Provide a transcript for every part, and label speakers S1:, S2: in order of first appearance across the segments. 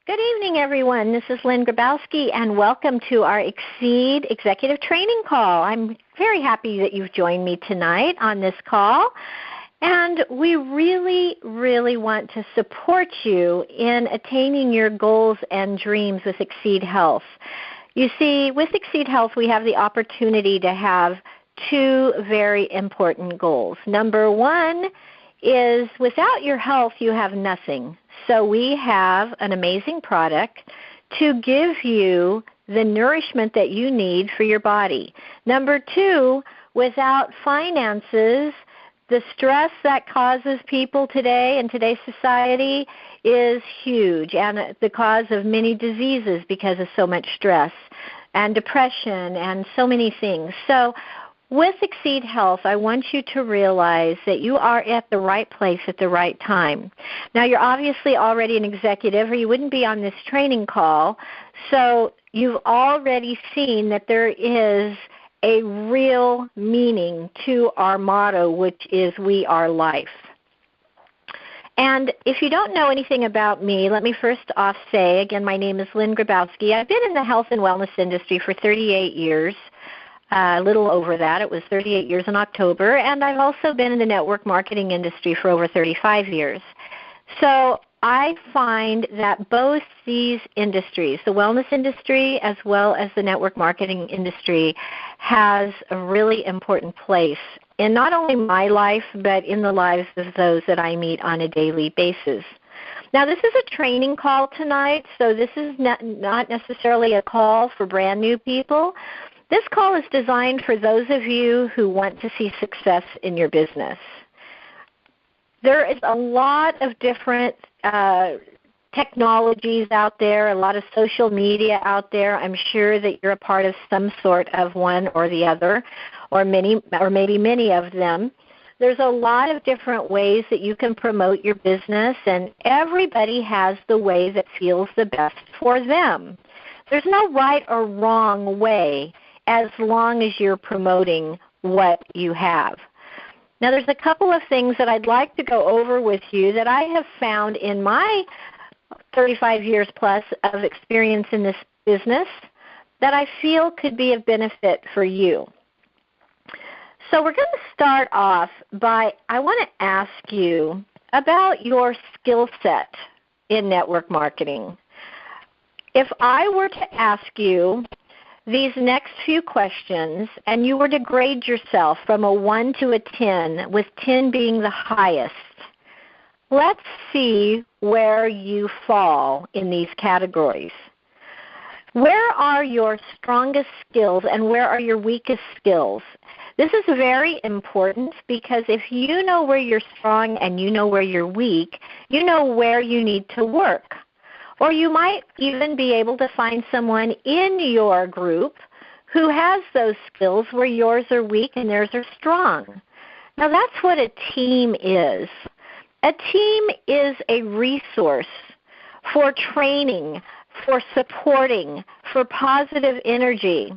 S1: Good evening, everyone. This is Lynn Grabowski, and welcome to our Xseed Executive Training Call. I'm very happy that you've joined me tonight on this call, and we really, really want to support you in attaining your goals and dreams with Xseed Health. You see, with Xseed Health, we have the opportunity to have two very important goals. Number one is without your health, you have nothing. So we have an amazing product to give you the nourishment that you need for your body. Number two, without finances, the stress that causes people today in today's society is huge, and the cause of many diseases because of so much stress and depression and so many things. So with Xseed Health, I want you to realize that you are at the right place at the right time. Now, you're obviously already an executive, or you wouldn't be on this training call, so you've already seen that there is a real meaning to our motto, which is We Are Life. And if you don't know anything about me, let me first off say, again, my name is Lynn Grabowski. I've been in the health and wellness industry for 38 years. A little over that. It was 38 years in October, and I've also been in the network marketing industry for over 35 years. So I find that both these industries, the wellness industry as well as the network marketing industry, has a really important place in not only my life, but in the lives of those that I meet on a daily basis. Now, this is a training call tonight, so this is not necessarily a call for brand new people. This call is designed for those of you who want to see success in your business. There is a lot of different technologies out there, a lot of social media out there. I'm sure that you're a part of some sort of one or the other, or maybe many of them. There's a lot of different ways that you can promote your business, and everybody has the way that feels the best for them. There's no right or wrong way, as long as you're promoting what you have. Now, there's a couple of things that I'd like to go over with you that I have found in my 35 years plus of experience in this business that I feel could be of benefit for you. So we're going to start off by, I want to ask you about your skill set in network marketing. If I were to ask you these next few questions, and you were to grade yourself from a 1 to a 10, with 10 being the highest, let's see where you fall in these categories. Where are your strongest skills and where are your weakest skills? This is very important because if you know where you're strong and you know where you're weak, you know where you need to work. Or you might even be able to find someone in your group who has those skills where yours are weak and theirs are strong. Now, that's what a team is. A team is a resource for training, for supporting, for positive energy.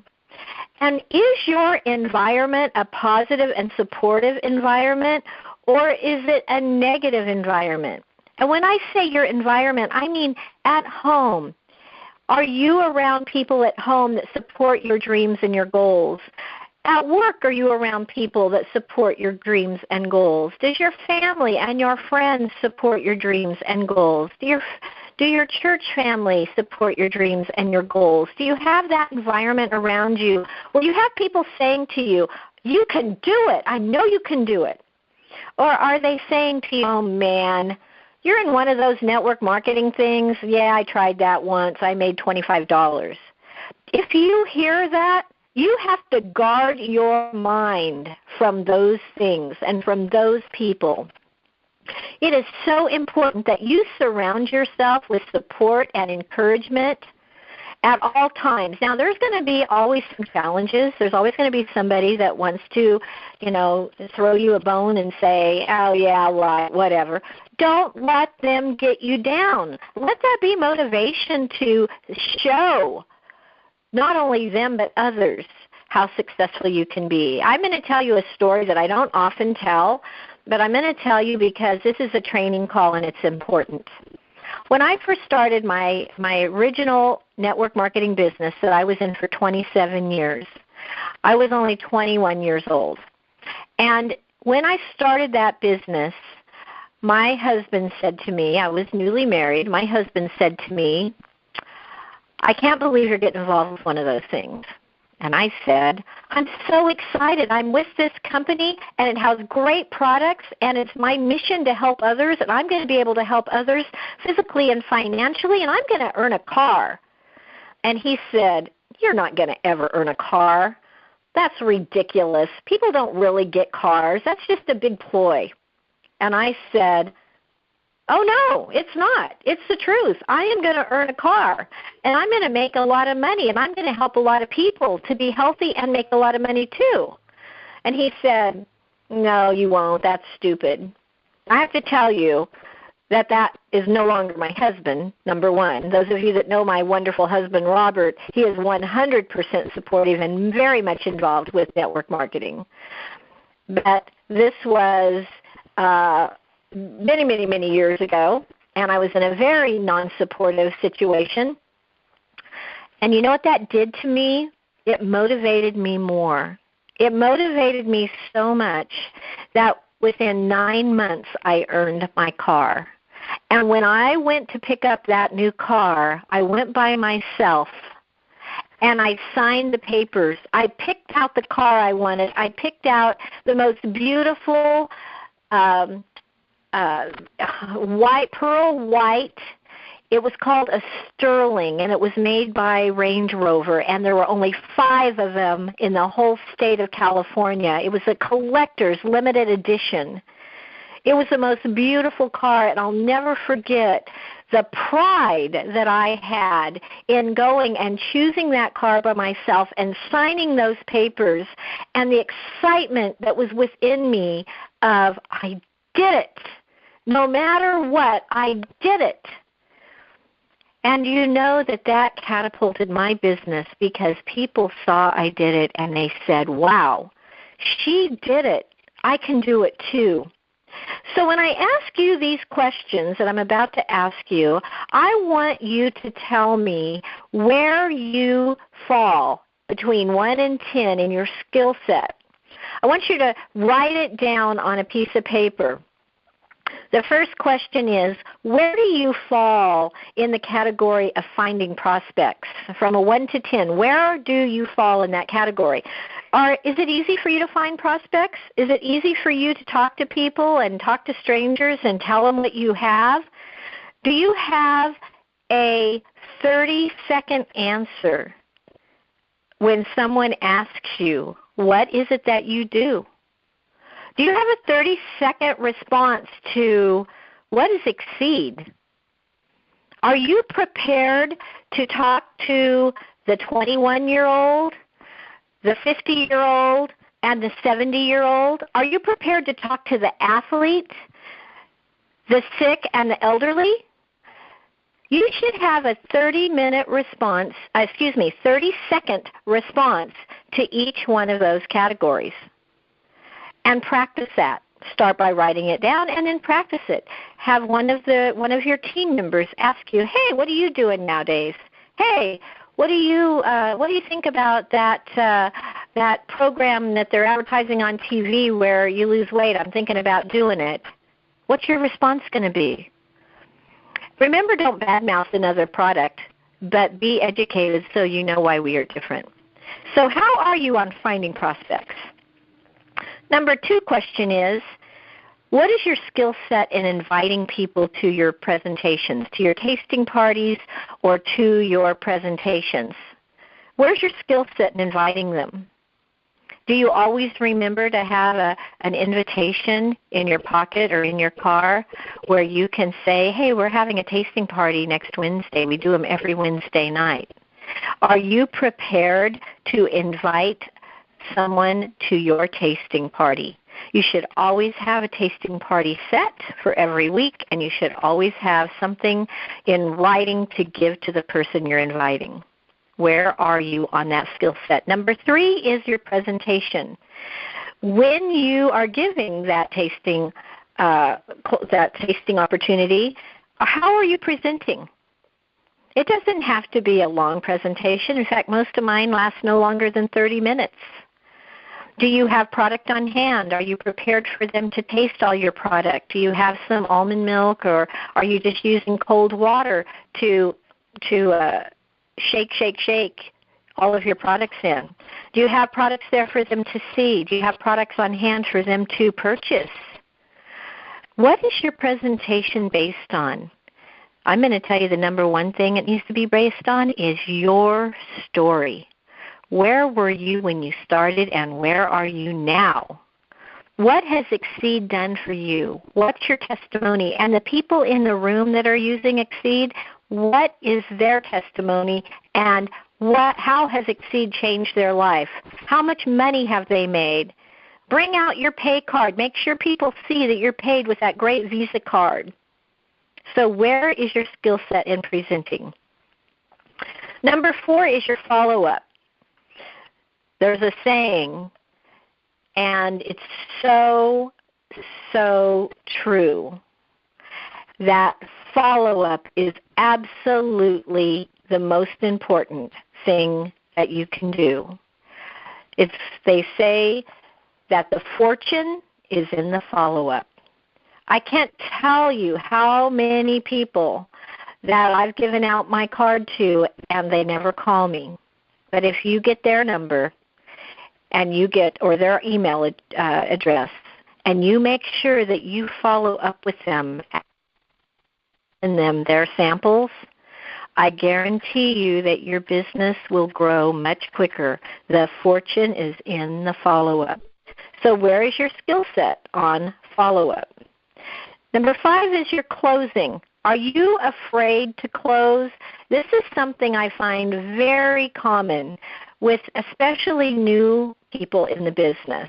S1: And is your environment a positive and supportive environment, or is it a negative environment? And when I say your environment, I mean at home. Are you around people at home that support your dreams and your goals? At work, are you around people that support your dreams and goals? Does your family and your friends support your dreams and goals? Do your church family support your dreams and your goals? Do you have that environment around you where you have people saying to you, you can do it, I know you can do it? Or are they saying to you, oh man, you're in one of those network marketing things? Yeah, I tried that once. I made $25. If you hear that, you have to guard your mind from those things and from those people. It is so important that you surround yourself with support and encouragement at all times. Now, there's going to be always some challenges. There's always going to be somebody that wants to, throw you a bone and say, oh, yeah, right, whatever. Don't let them get you down. Let that be motivation to show not only them but others how successful you can be. I'm going to tell you a story that I don't often tell, but I'm going to tell you because this is a training call and it's important. When I first started my original network marketing business that I was in for 27 years, I was only 21 years old. And when I started that business, my husband said to me, I was newly married, my husband said to me, I can't believe you're getting involved with one of those things. And I said, I'm so excited. I'm with this company, and it has great products, and it's my mission to help others, and I'm going to be able to help others physically and financially, and I'm going to earn a car. And he said, you're not going to ever earn a car. That's ridiculous. People don't really get cars. That's just a big ploy. And I said, oh, no, it's not. It's the truth. I am going to earn a car, and I'm going to make a lot of money, and I'm going to help a lot of people to be healthy and make a lot of money too. And he said, no, you won't. That's stupid. I have to tell you that that is no longer my husband, number one. Those of you that know my wonderful husband, Robert, he is 100% supportive and very much involved with network marketing. But this was many, many, many years ago, and I was in a very non-supportive situation. And you know what that did to me? It motivated me more. It motivated me so much that within 9 months I earned my car. And when I went to pick up that new car, I went by myself and I signed the papers. I picked out the car I wanted. I picked out the most beautiful white, pearl white. It was called a Sterling, and it was made by Range Rover, and there were only 5 of them in the whole state of California. It was a collector's limited edition. It was the most beautiful car, and I'll never forget the pride that I had in going and choosing that car by myself and signing those papers, and the excitement that was within me of, I did it. No matter what, I did it. And you know that catapulted my business because people saw I did it and they said, wow, she did it. I can do it too. So when I ask you these questions that I'm about to ask you, I want you to tell me where you fall between 1 and 10 in your skill set. I want you to write it down on a piece of paper. The first question is, where do you fall in the category of finding prospects? From a 1 to 10, where do you fall in that category? Is it easy for you to find prospects? Is it easy for you to talk to people and talk to strangers and tell them what you have? Do you have a 30-second answer when someone asks you, what is it that you do? Do you have a 30-second response to, what is Xseed? Are you prepared to talk to the 21-year-old, the 50-year-old, and the 70-year-old? Are you prepared to talk to the athlete, the sick, and the elderly? You should have a 30-second response to each one of those categories. And practice that. Start by writing it down and then practice it. Have one of your team members ask you, hey, what are you doing nowadays? Hey, what do you think about that program that they're advertising on TV where you lose weight? I'm thinking about doing it. What's your response going to be? Remember, don't badmouth another product, but be educated so you know why we are different. So how are you on finding prospects? Number 2 question is, what is your skill set in inviting people to your presentations, to your tasting parties, or to your presentations? Where's your skill set in inviting them? Do you always remember to have an invitation in your pocket or in your car where you can say, hey, we're having a tasting party next Wednesday. We do them every Wednesday night. Are you prepared to invite someone to your tasting party? You should always have a tasting party set for every week, and you should always have something in writing to give to the person you're inviting. Where are you on that skill set? Number 3 is your presentation. When you are giving that tasting opportunity, How are you presenting? It doesn't have to be a long presentation. In fact, most of mine last no longer than 30 minutes. Do you have product on hand? Are you prepared for them to taste all your product? Do you have some almond milk, or are you just using cold water to shake all of your products in? Do you have products there for them to see? Do you have products on hand for them to purchase? What is your presentation based on? I'm going to tell you the number one thing it needs to be based on is your story. Where were you when you started, and where are you now? What has Xseed done for you? What's your testimony? And the people in the room that are using Xseed, what is their testimony, and how has Xseed changed their life? How much money have they made? Bring out your pay card. Make sure people see that you're paid with that great Visa card. So where is your skill set in presenting? Number 4 is your follow-up. There's a saying, and it's so true, that follow-up is absolutely the most important thing that you can do. They say that the fortune is in the follow-up. I can't tell you how many people that I've given out my card to and they never call me. But if you get their number and you get, or their email address, and you make sure that you follow up with them and them their samples, I guarantee you that your business will grow much quicker. The fortune is in the follow-up. So where is your skill set on follow-up? Number 5 is your closing. Are you afraid to close? This is something I find very common with especially new people in the business.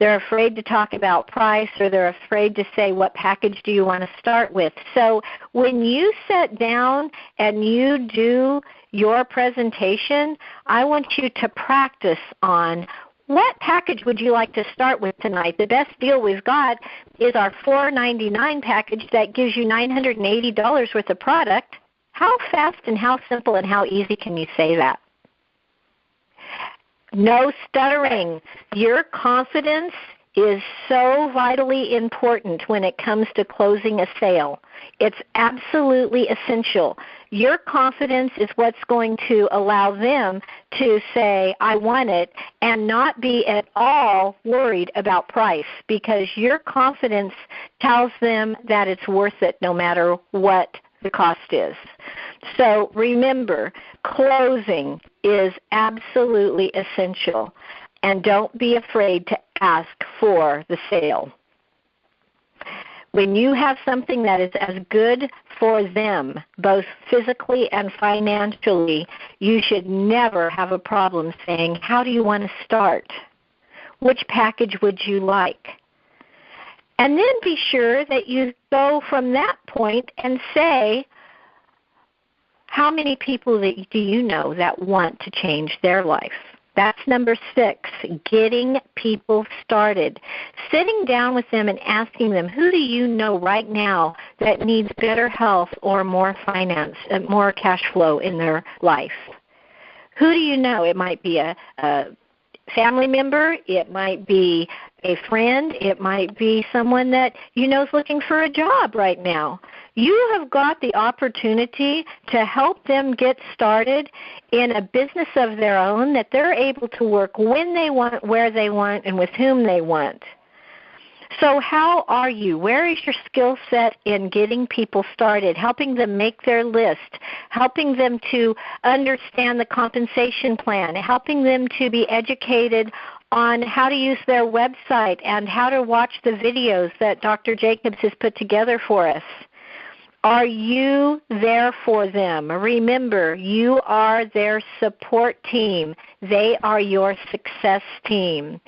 S1: They're afraid to talk about price, or they're afraid to say, what package do you want to start with? So when you sit down and you do your presentation, I want you to practice on, what package would you like to start with tonight? The best deal we've got is our $4.99 package that gives you $980 worth of product. How fast and how simple and how easy can you say that? No stuttering. Your confidence is so vitally important when it comes to closing a sale. It's absolutely essential. Your confidence is what's going to allow them to say, I want it, and not be at all worried about price, because your confidence tells them that it's worth it no matter what the cost is. So remember, closing is absolutely essential, and don't be afraid to ask for the sale. When you have something that is as good for them, both physically and financially, you should never have a problem saying, how do you want to start? Which package would you like? And then be sure that you go from that point and say, how many people do you know that want to change their life? That's number 6, getting people started. Sitting down with them and asking them, who do you know right now that needs better health or more finance, more cash flow in their life? Who do you know? It might be a family member, it might be a friend, it might be someone that you know is looking for a job right now. You have got the opportunity to help them get started in a business of their own that they're able to work when they want, where they want, and with whom they want. So how are you? Where is your skill set in getting people started, helping them make their list, helping them to understand the compensation plan, helping them to be educated on how to use their website and how to watch the videos that Dr. Jacobs has put together for us? Are you there for them? Remember, you are their support team. They are your success team.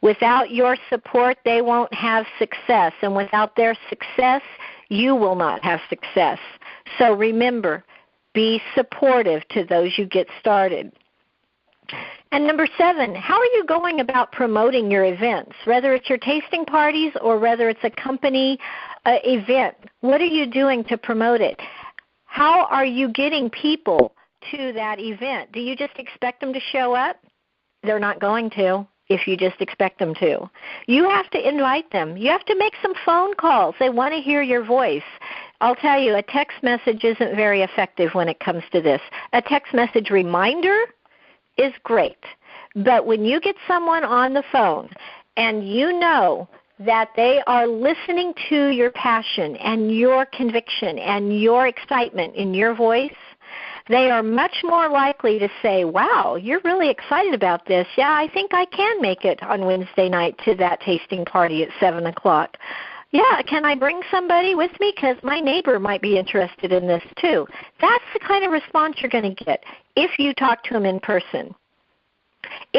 S1: Without your support, they won't have success. And without their success, you will not have success. So remember, be supportive to those you get started. And number 7, how are you going about promoting your events, whether it's your tasting parties or whether it's a company event? What are you doing to promote it? How are you getting people to that event? Do you just expect them to show up? They're not going to if you just expect them to. You have to invite them. You have to make some phone calls. They want to hear your voice. I'll tell you, a text message isn't very effective when it comes to this. A text message reminder is great. But when you get someone on the phone and you know that they are listening to your passion and your conviction and your excitement in your voice, they are much more likely to say, wow, you're really excited about this. Yeah, I think I can make it on Wednesday night to that tasting party at 7 o'clock. Yeah, can I bring somebody with me? Because my neighbor might be interested in this too. That's the kind of response you're going to get if you talk to them in person. If